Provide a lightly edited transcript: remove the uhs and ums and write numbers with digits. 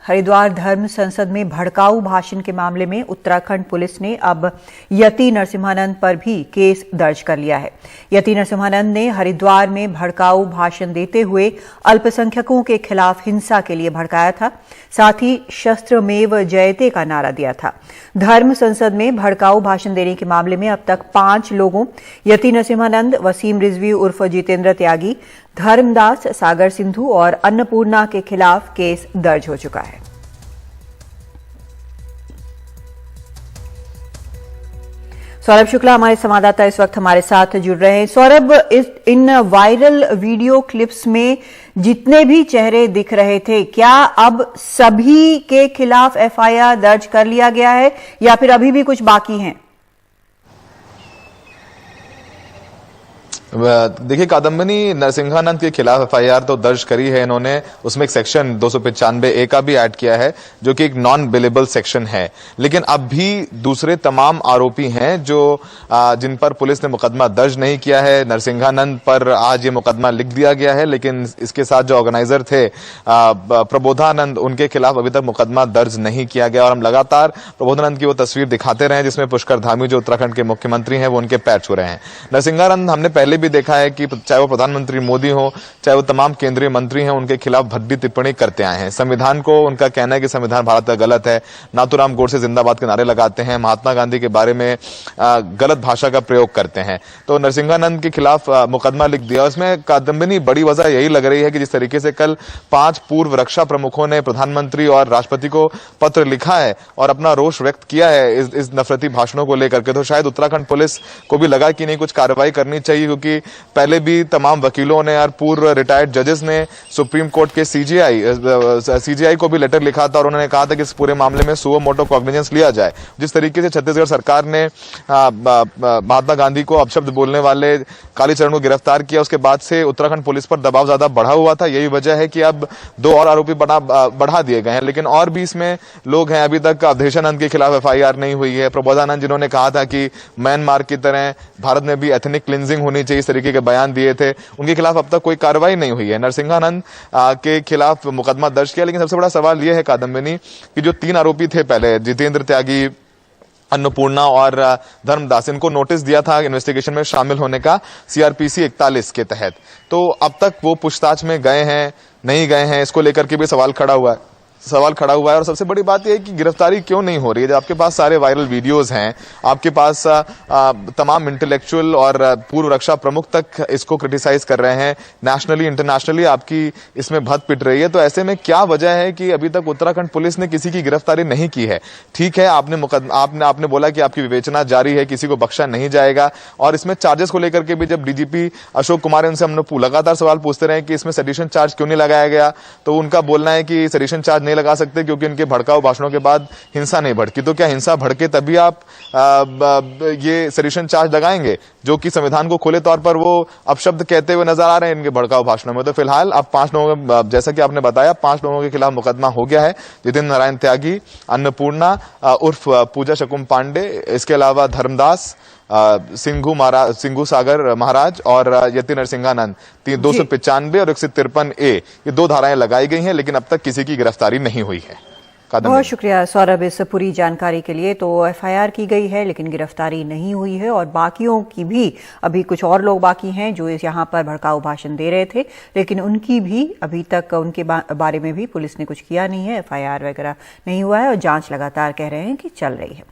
हरिद्वार धर्म संसद में भड़काऊ भाषण के मामले में उत्तराखंड पुलिस ने अब यति नरसिम्हानंद पर भी केस दर्ज कर लिया है। यति नरसिम्हानंद ने हरिद्वार में भड़काऊ भाषण देते हुए अल्पसंख्यकों के खिलाफ हिंसा के लिए भड़काया था, साथ ही शस्त्रमेव जयते का नारा दिया था। धर्म संसद में भड़काऊ भाषण देने के मामले में अब तक 5 लोगों यति नरसिम्हानंद, वसीम रिजवी उर्फ जितेंद्र त्यागी, धर्मदास, सागर सिंधु और अन्नपूर्णा के खिलाफ केस दर्ज हो चुका है। सौरभ शुक्ला हमारे संवाददाता इस वक्त हमारे साथ जुड़ रहे हैं। सौरभ, इन वायरल वीडियो क्लिप्स में जितने भी चेहरे दिख रहे थे, क्या अब सभी के खिलाफ एफआईआर दर्ज कर लिया गया है या फिर अभी भी कुछ बाकी हैं? देखिए कादम्बिनी, नरसिम्हानंद के खिलाफ एफआईआर तो दर्ज करी है इन्होंने। उसमें एक सेक्शन 295A का भी ऐड किया है, जो कि एक नॉन बिलेबल सेक्शन है। लेकिन अब भी दूसरे तमाम आरोपी हैं जो जिन पर पुलिस ने मुकदमा दर्ज नहीं किया है। नरसिम्हानंद पर आज ये मुकदमा लिख दिया गया है, लेकिन इसके साथ जो ऑर्गेनाइजर थे प्रबोधानंद, उनके खिलाफ अभी तक मुकदमा दर्ज नहीं किया गया। और हम लगातार प्रबोधानंद की वो तस्वीर दिखाते रहे जिसमें पुष्कर धामी, जो उत्तराखंड के मुख्यमंत्री हैं, वो उनके पैर छू रहे हैं। नरसिम्हानंद हमने पहले भी देखा है कि चाहे वो प्रधानमंत्री मोदी हो, चाहे वो तमाम केंद्रीय मंत्री हैं, उनके खिलाफ भद्दी टिप्पणी करते आए हैं। संविधान को उनका कहना है कि संविधान भारत का गलत है। नाथूराम गोडसे जिंदाबाद के नारे लगाते हैं, महात्मा गांधी के बारे में गलत भाषा का प्रयोग करते हैं। तो नरसिम्हानंद के खिलाफ मुकदमा लिख दिया। उसमें कादम्बिनी बड़ी वजह यही लग रही है कि जिस तरीके से कल 5 पूर्व रक्षा प्रमुखों ने प्रधानमंत्री और राष्ट्रपति को पत्र लिखा है और अपना रोष व्यक्त किया है इस नफरती भाषणों को लेकर के, तो शायद उत्तराखंड पुलिस को भी लगा कि नहीं, कुछ कार्रवाई करनी चाहिए। क्योंकि पहले भी तमाम वकीलों ने और पूर्व रिटायर्ड जजेस ने सुप्रीम कोर्ट के सीजीआई को भी लेटर लिखा था और उन्होंने कहा था कि इस पूरे मामले में सुओ मोटो कॉग्निजेंस लिया जाए। जिस तरीके से छत्तीसगढ़ सरकार ने महात्मा गांधी को अपशब्द बोलने वाले कालीचरण को गिरफ्तार किया, उसके बाद से उत्तराखंड पुलिस पर दबाव ज्यादा बढ़ा हुआ था। यही वजह है कि अब 2 और आरोपी बढ़ा दिए गए हैं। लेकिन और भी इसमें लोग हैं। अभी तक अवधेशानंद के खिलाफ एफआईआर नहीं हुई है। प्रबोधानंद, जिन्होंने कहा था कि म्यांमार की तरह भारत में भी एथनिक क्लिंजिंग होनी चाहिए, इस तरीके के बयान दिए थे, उनके खिलाफ अब तक कोई कार्रवाई नहीं हुई है। नरसिम्हानंद के खिलाफ मुकदमा दर्ज किया, लेकिन सबसे बड़ा सवाल यह है कादम्बिनी कि जो 3 आरोपी थे पहले, जितेंद्र त्यागी, अन्नपूर्णा और धर्मदास, इनको नोटिस दिया था इन्वेस्टिगेशन में शामिल होने का सीआरपीसी 41 के तहत। तो अब तक वो पूछताछ में गए हैं, नहीं गए हैं, इसको लेकर के भी सवाल खड़ा हुआ है। और सबसे बड़ी बात यह है कि गिरफ्तारी क्यों नहीं हो रही है। जब आपके पास सारे वायरल वीडियोस हैं, आपके पास तमाम इंटेलेक्चुअल और पूर्व रक्षा प्रमुख तक इसको क्रिटिसाइज कर रहे हैं, नेशनली इंटरनेशनली आपकी इसमें भद्द पिट रही है, तो ऐसे में क्या वजह है कि अभी तक उत्तराखंड पुलिस ने किसी की गिरफ्तारी नहीं की है? ठीक है, आपने बोला कि आपकी विवेचना जारी है, किसी को बख्शा नहीं जाएगा। और इसमें चार्जेस को लेकर के भी जब डीजीपी अशोक कुमार, उनसे हमने लगातार सवाल पूछते रहे कि इसमें सेडिशन चार्ज क्यों नहीं लगाया गया, तो उनका बोलना है कि सेडिशन चार्ज नहीं लगा सकते क्योंकि उनके भड़काऊ भाषणों के बाद हिंसा नहीं भड़की। तो क्या हिंसा भड़के तभी आप ये सेडिशन चार्ज लगाएंगे, जो कि संविधान को खुले तौर पर वो अपशब्द कहते हुए नजर आ रहे हैं इनके भड़काऊ भाषणों में? तो फिलहाल अब 5 लोगों, जैसा कि आपने बताया, 5 लोगों के खिलाफ मुकदमा हो गया है। जितेंद्र नारायण त्यागी, अन्नपूर्णा उर्फ पूजा शकुम पांडे, इसके अलावा धर्मदास, सिंघू सागर महाराज और यति नरसिम्हानंद, 295 और 153A, ये 2 धाराएं लगाई गई हैं, लेकिन अब तक किसी की गिरफ्तारी नहीं हुई है। बहुत शुक्रिया सौरभ इस पूरी जानकारी के लिए। तो एफआईआर की गई है लेकिन गिरफ्तारी नहीं हुई है और बाकियों की भी, अभी कुछ और लोग बाकी हैं जो यहाँ पर भड़काऊ भाषण दे रहे थे, लेकिन उनकी भी अभी तक, उनके बारे में भी पुलिस ने कुछ किया नहीं है, एफआईआर वगैरह नहीं हुआ है और जांच लगातार कह रहे हैं कि चल रही है।